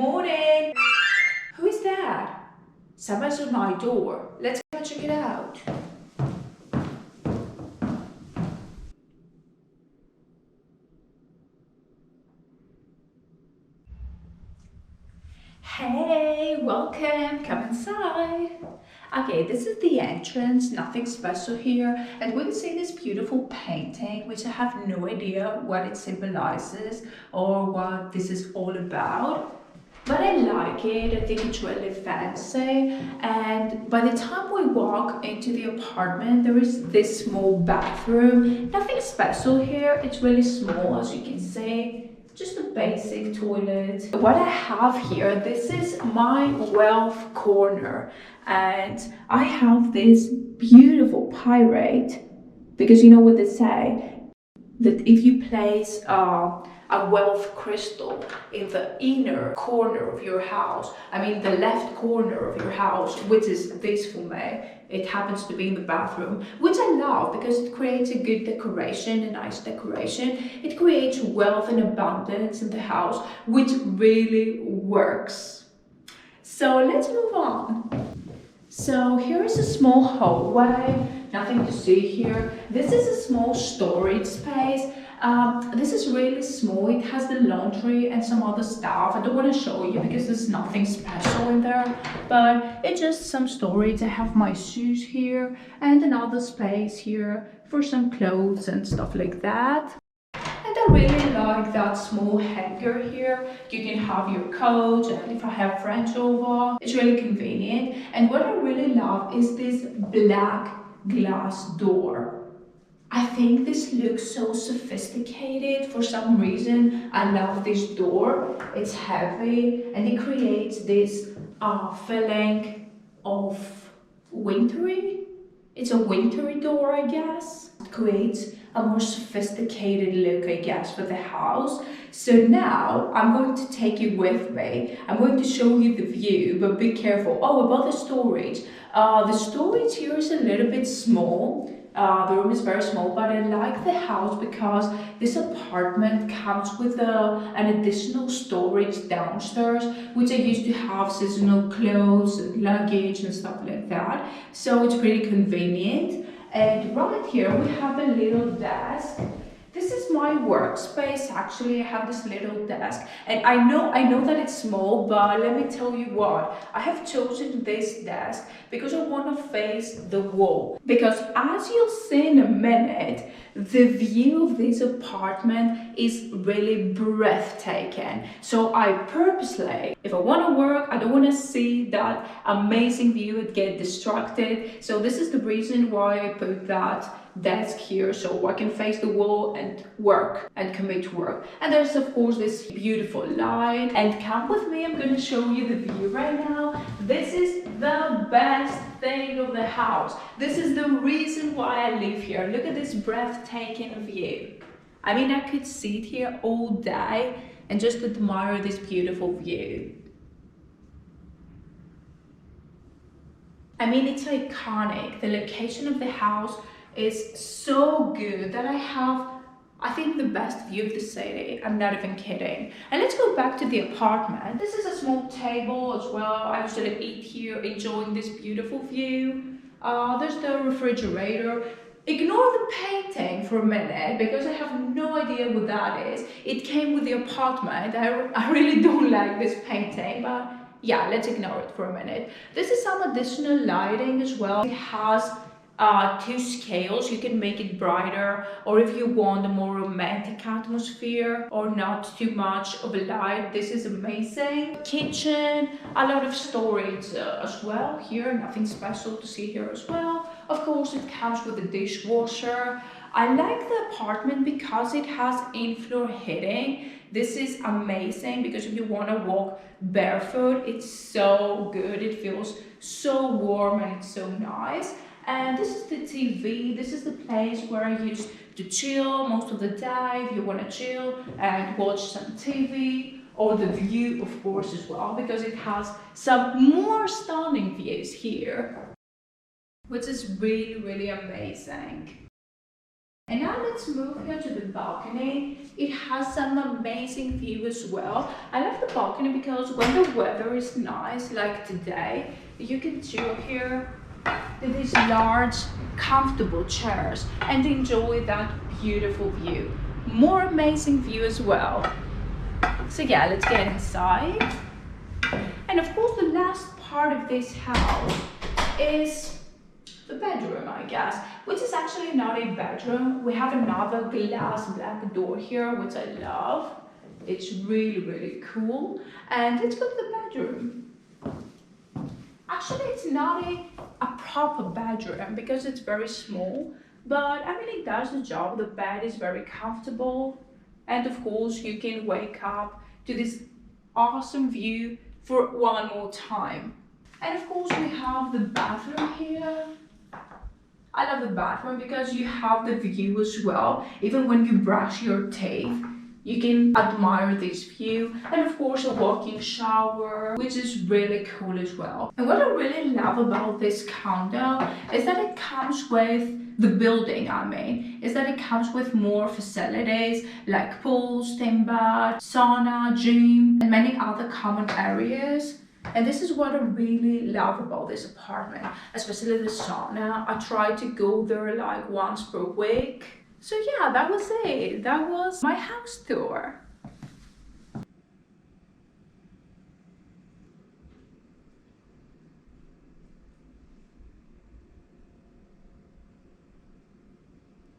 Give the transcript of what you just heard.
Morning! Who is that? Someone's at my door. Let's go check it out. Hey, welcome, come inside. Okay, this is the entrance, nothing special here. And we can see this beautiful painting, which I have no idea what it symbolizes or what this is all about. But I like it, I think it's really fancy. And by the time we walk into the apartment, there is this small bathroom. Nothing special here, it's really small as you can see. Just a basic toilet. What I have here, this is my wealth corner, and I have this beautiful pirate, because you know what they say, that if you place a wealth crystal in the inner corner of your house, I mean the left corner of your house, which is this for me, it happens to be in the bathroom, which I love because it creates a good decoration, a nice decoration. It creates wealth and abundance in the house, which really works. So let's move on. So here is a small hallway, nothing to see here. This is a small storage space. This is really small. It has the laundry and some other stuff. I don't want to show you because there's nothing special in there, but it's just some storage. I have my shoes here and another space here for some clothes and stuff like that. And I really like that small hanger here. You can have your coat, and if I have friends over, it's really convenient. And what I really love is this black glass door. I think this looks so sophisticated for some reason. I love this door. It's heavy and it creates this feeling of wintry. It's a wintry door, I guess. It creates a more sophisticated look, I guess, for the house. So now I'm going to take you with me. I'm going to show you the view, but be careful. Oh, about the storage. The storage here is a little bit small. The room is very small, but I like the house because this apartment comes with an additional storage downstairs, which I used to have seasonal clothes and luggage and stuff like that. So it's pretty convenient. And right here we have a little desk. This is my workspace. Actually, I have this little desk, and I know that it's small, but let me tell you what, I have chosen this desk because I want to face the wall. Because as you'll see in a minute, the view of this apartment is really breathtaking. So I purposely, if I want to work, I don't want to see that amazing view and get distracted. So this is the reason why I put that desk here, so I can face the wall and work and commit to work. And there's of course this beautiful light, and come with me, I'm going to show you the view right now. This is the best thing of the house. This is the reason why I live here. Look at this breathtaking view. I mean, I could sit here all day and just admire this beautiful view. I mean, it's iconic. The location of the house is so good that I have, I think, the best view of the city. I'm not even kidding. And let's go back to the apartment. This is a small table as well. I usually eat here, enjoying this beautiful view. There's the refrigerator. Ignore the painting for a minute because I have no idea what that is. It came with the apartment. I really don't like this painting, but yeah, let's ignore it for a minute. This is some additional lighting as well. It has two scales. You can make it brighter, or if you want a more romantic atmosphere or not too much of a light, this is amazing. Kitchen, a lot of storage as well here. Nothing special to see here as well. Of course, it comes with a dishwasher. I like the apartment because it has in-floor heating. This is amazing because if you want to walk barefoot, it's so good. It feels so warm and it's so nice. And this is the TV. This is the place where I used to chill most of the day. If you want to chill and watch some TV, or the view, of course, as well, because it has some more stunning views here, which is really, really amazing. And now let's move here to the balcony. It has some amazing view as well. I love the balcony because when the weather is nice, like today, you can chill here in these large, comfortable chairs and enjoy that beautiful view. More amazing view as well. So yeah, let's get inside. And of course, the last part of this house is the bedroom, I guess, which is actually not a bedroom. We have another glass black door here, which I love. It's really, really cool. And let's go to the bedroom. Actually, it's not a proper bedroom because it's very small, but I mean, it does the job. The bed is very comfortable. And of course, you can wake up to this awesome view for one more time. And of course, we have the bathroom here. I love the bathroom because you have the view as well. Even when you brush your teeth, you can admire this view. And of course, a walk-in shower, which is really cool as well. And what I really love about this condo is that it comes with the building, is that it comes with more facilities like pools, steam bath, sauna, gym, and many other common areas. And this is what I really love about this apartment, especially the sauna. I try to go there like once per week. So yeah, that was it. That was my house tour.